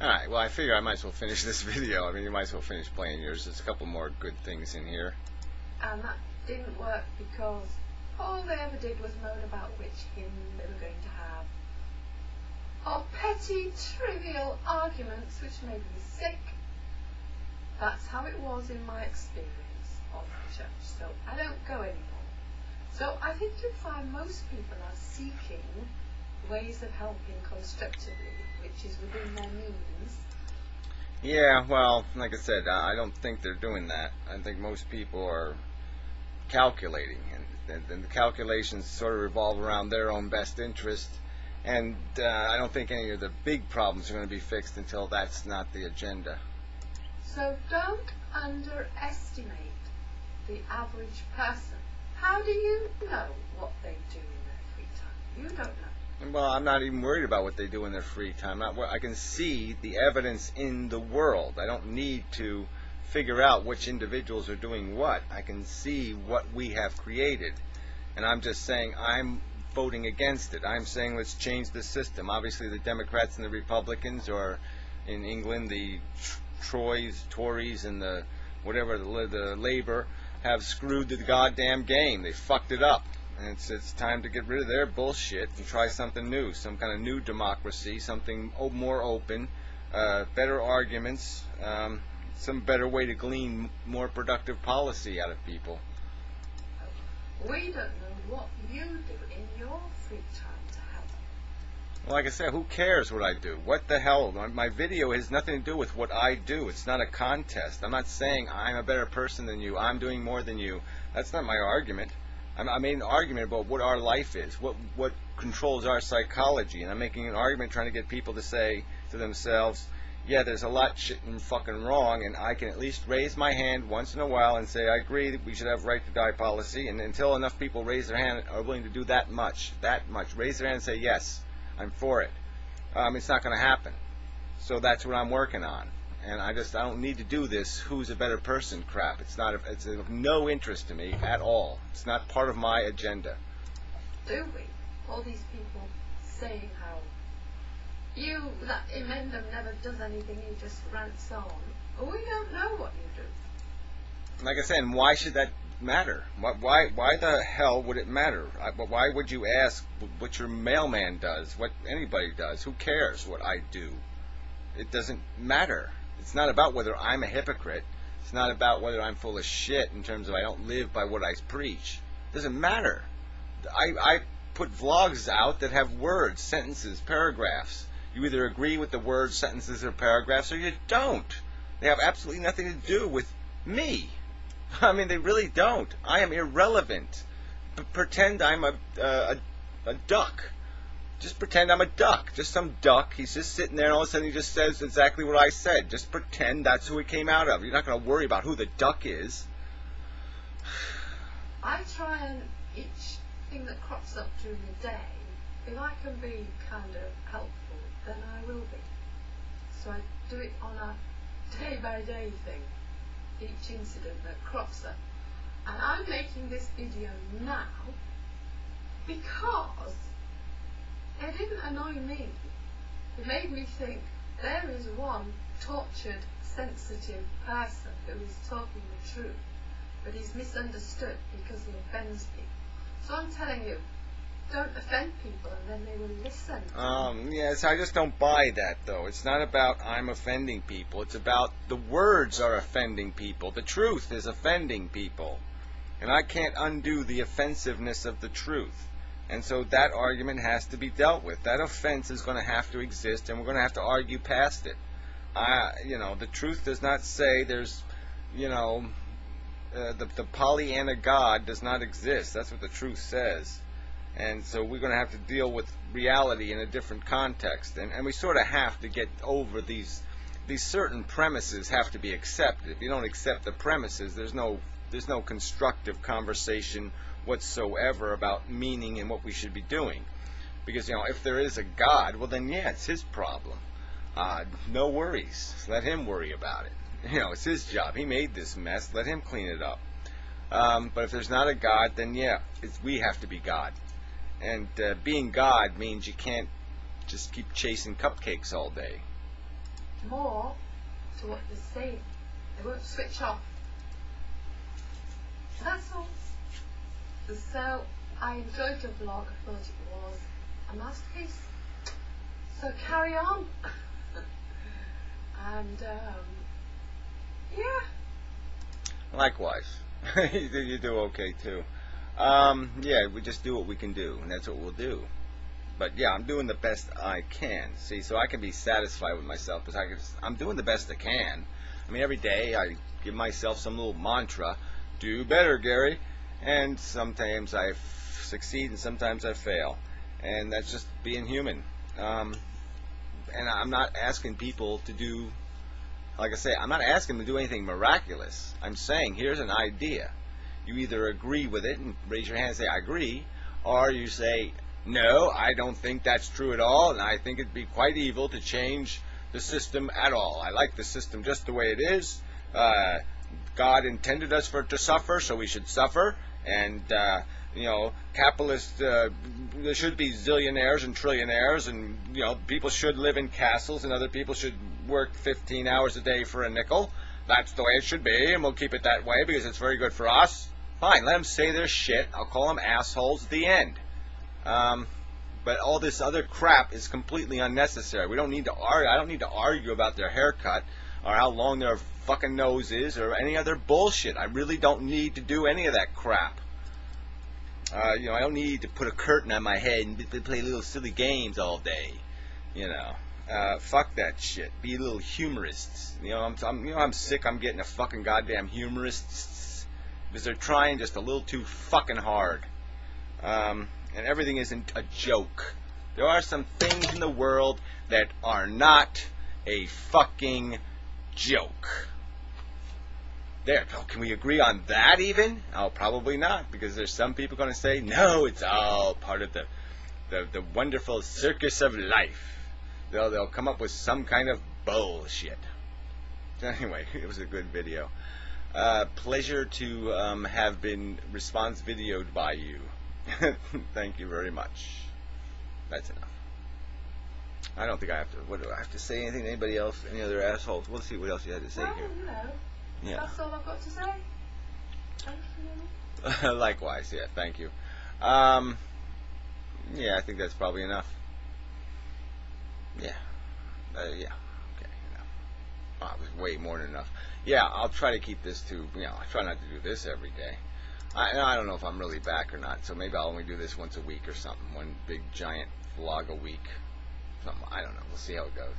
Alright, well I figure I might as well finish this video. I mean, you might as well finish playing yours. There's a couple more good things in here. And that didn't work because all they ever did was moan about which hymn they were going to have. Or petty, trivial arguments which made me sick. That's how it was in my experience of the church, so I don't go anymore. So I think you'll find most people are seeking ways of helping constructively, which is within their means. Yeah, well, like I said, I don't think they're doing that. I think most people are calculating, and the calculations sort of revolve around their own best interest, and I don't think any of the big problems are going to be fixed until that's not the agenda. So don't underestimate the average person. How do you know what they do in their free time? You don't know. Well, I'm not even worried about what they do in their free time. I can see the evidence in the world. I don't need to figure out which individuals are doing what. I can see what we have created. And I'm just saying I'm voting against it. I'm saying let's change the system. Obviously the Democrats and the Republicans, or in England the Tories and the Labour, have screwed the goddamn game. They fucked it up. And it's time to get rid of their bullshit and try something new, some kind of new democracy, something more open, better arguments, some better way to glean more productive policy out of people. We don't know what you do in your free time to help. Well, like I said, who cares what I do? What the hell? My video has nothing to do with what I do. It's not a contest. I'm not saying I'm a better person than you. I'm doing more than you. That's not my argument. I made an argument about what our life is, what controls our psychology, and I'm making an argument trying to get people to say to themselves, yeah, there's a lot shit and fucking wrong, and I can at least raise my hand once in a while and say I agree that we should have right to die policy, and until enough people raise their hand, are willing to do that much, raise their hand and say yes, I'm for it, it's not going to happen. So that's what I'm working on. And I don't need to do this who's a better person crap. It's of no interest to me at all. It's not part of my agenda. Do we? All these people saying how that Emendham never does anything, he just rants on. Well, we don't know what you do. Like I said, and why should that matter? Why the hell would it matter? Why would you ask what your mailman does, what anybody does? Who cares what I do? It doesn't matter. It's not about whether I'm a hypocrite. It's not about whether I'm full of shit in terms of I don't live by what I preach. It doesn't matter. I put vlogs out that have words, sentences, paragraphs. You either agree with the words, sentences, or paragraphs, or you don't. They have absolutely nothing to do with me. I mean, they really don't. I am irrelevant. Pretend I'm a duck. Just pretend I'm a duck. Just some duck. He's just sitting there and all of a sudden he just says exactly what I said. Just pretend that's who he came out of. You're not going to worry about who the duck is. I try and each thing that crops up during the day, if I can be kind of helpful, then I will be. So I do it on a day-by-day thing. Each incident that crops up. And I'm making this video now because it didn't annoy me. It made me think there is one tortured, sensitive person who is talking the truth, but he's misunderstood because he offends people. So I'm telling you, don't offend people and then they will listen. Yes, I just don't buy that, though. It's not about I'm offending people. It's about the words are offending people. The truth is offending people. And I can't undo the offensiveness of the truth. And so that argument has to be dealt with. That offense is going to have to exist, and we're going to have to argue past it. The truth does not say there's, the Pollyanna God does not exist. That's what the truth says. And so we're going to have to deal with reality in a different context. And we sort of have to get over these certain premises have to be accepted. If you don't accept the premises, there's no constructive conversation whatsoever about meaning and what we should be doing. Because, if there is a God, well then, yeah, it's his problem. No worries. Let him worry about it. It's his job. He made this mess. Let him clean it up. But if there's not a God, then yeah, we have to be God. And being God means you can't just keep chasing cupcakes all day. more to what they're saying. They won't switch off. That's all. So I enjoyed the vlog. I thought it was a masterpiece. So carry on. And yeah. Likewise. You do okay too. Yeah, we just do what we can do, and that's what we'll do. But yeah, I'm doing the best I can. See, so I can be satisfied with myself because I'm doing the best I can. I mean, every day I give myself some little mantra: do better, Gary. And sometimes I succeed, and sometimes I fail, and that's just being human. And I'm not asking people to do, like I say, I'm not asking them to do anything miraculous. I'm saying, here's an idea. You either agree with it and raise your hand and say, I agree, or you say, no, I don't think that's true at all, and I think it'd be quite evil to change the system at all. I like the system just the way it is. God intended us to suffer, so we should suffer. And, capitalist, there should be zillionaires and trillionaires, and, people should live in castles, and other people should work 15 hours a day for a nickel. That's the way it should be, and we'll keep it that way because it's very good for us. Fine, let them say their shit. I'll call them assholes at the end. But all this other crap is completely unnecessary. We don't need to argue. I don't need to argue about their haircut or how long their fucking nose is or any other bullshit. I really don't need to do any of that crap. I don't need to put a curtain on my head and play little silly games all day. Fuck that shit. Be little humorists. I'm sick. I'm getting a fucking goddamn humorists because they're trying just a little too fucking hard. And everything isn't a joke. There are some things in the world that are not a fucking joke. There, can we agree on that even? Oh, probably not, because there's some people going to say, no, it's all part of the wonderful circus of life. They'll come up with some kind of bullshit. Anyway, it was a good video. Pleasure to have been response videoed by you. Thank you very much. That's enough. I don't think I have to. What do I have to say? Anything to anybody else? Any other assholes? We'll see what else you had to say here. Yeah. That's all I've got to say. Thank you. Likewise, yeah. Thank you. Yeah, I think that's probably enough. Yeah. Yeah. Okay. Enough. Oh, it was way more than enough. Yeah, I'll try to keep this to. I try not to do this every day. I don't know if I'm really back or not, so maybe I'll only do this once a week or something. One big giant vlog a week. Something. I don't know. We'll see how it goes.